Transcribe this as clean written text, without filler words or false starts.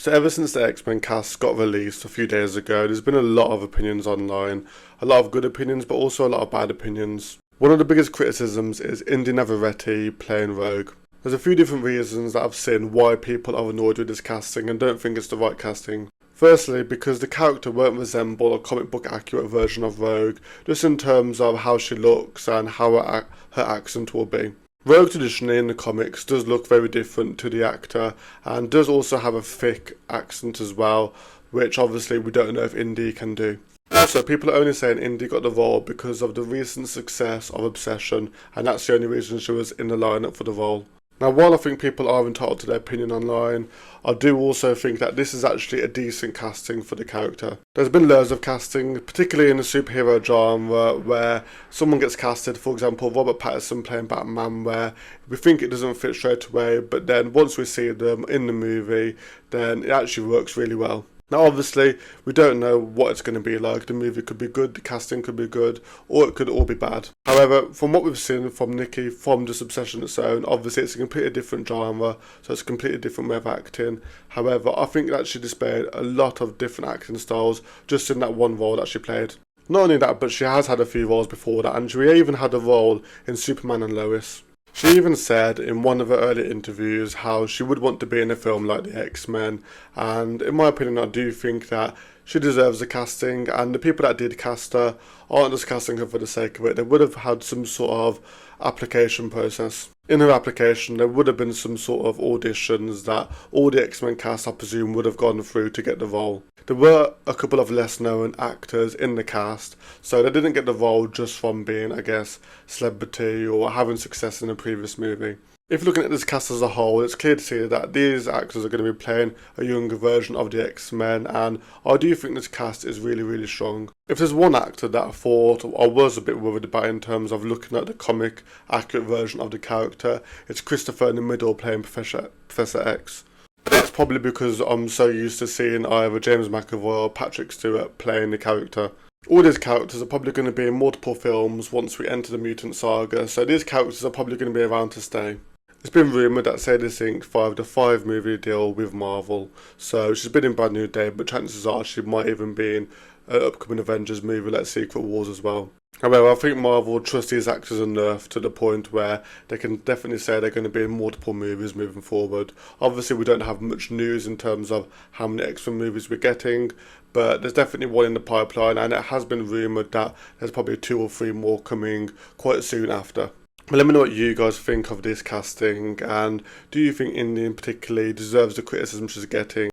So ever since the Xmen Cast got released a few days ago, there's been a lot of opinions online. A lot of good opinions, but also a lot of bad opinions. One of the biggest criticisms is Indy Navarrete playing Rogue. There's a few different reasons that I've seen why people are annoyed with this casting and don't think it's the right casting. Firstly, because the character won't resemble a comic book accurate version of Rogue, just in terms of how she looks and how her accent will be. Rogue traditionally in the comics does look very different to the actor and does also have a thick accent as well, which obviously we don't know if Indy can do. Also, people are only saying Indy got the role because of the recent success of Obsession, and that's the only reason she was in the lineup for the role. Now, while I think people are entitled to their opinion online, I do also think that this is actually a decent casting for the character. There's been loads of casting, particularly in the superhero genre, where someone gets casted, for example, Robert Pattinson playing Batman, where we think it doesn't fit straight away, but then once we see them in the movie, then it actually works really well. Now, obviously, we don't know what it's going to be like. The movie could be good, the casting could be good, or it could all be bad. However, from what we've seen from Nikki, from just Obsession its own, obviously it's a completely different genre, so it's a completely different way of acting. However, I think that she displayed a lot of different acting styles just in that one role that she played. Not only that, but she has had a few roles before that, and she even had a role in Superman and Lois. She even said in one of her early interviews how she would want to be in a film like the X-Men, and in my opinion I do think that she deserves the casting, and the people that did cast her aren't just casting her for the sake of it. They would have had some sort of application process. In her application there would have been some sort of auditions that all the X-Men cast I presume would have gone through to get the role. There were a couple of less known actors in the cast, so they didn't get the role just from being, I guess, celebrity or having success in a previous movie. If looking at this cast as a whole, it's clear to see that these actors are going to be playing a younger version of the X-Men, and I do think this cast is really, really strong. If there's one actor that I thought I was a bit worried about in terms of looking at the comic accurate version of the character, it's Christopher in the middle playing Professor X. It's probably because I'm so used to seeing either James McAvoy or Patrick Stewart playing the character. All these characters are probably going to be in multiple films once we enter the Mutant Saga, so these characters are probably going to be around to stay. It's been rumoured that Sadie Sink signed a 5-movie deal with Marvel, so she's been in Brand New Day, but chances are she might even be in an upcoming Avengers movie like Secret Wars as well. However, I think Marvel trust these actors enough to the point where they can definitely say they're going to be in multiple movies moving forward. Obviously, we don't have much news in terms of how many X-Men movies we're getting, but there's definitely one in the pipeline, and it has been rumoured that there's probably 2 or 3 more coming quite soon after. But let me know what you guys think of this casting, and do you think Indy in particular deserves the criticism she's getting?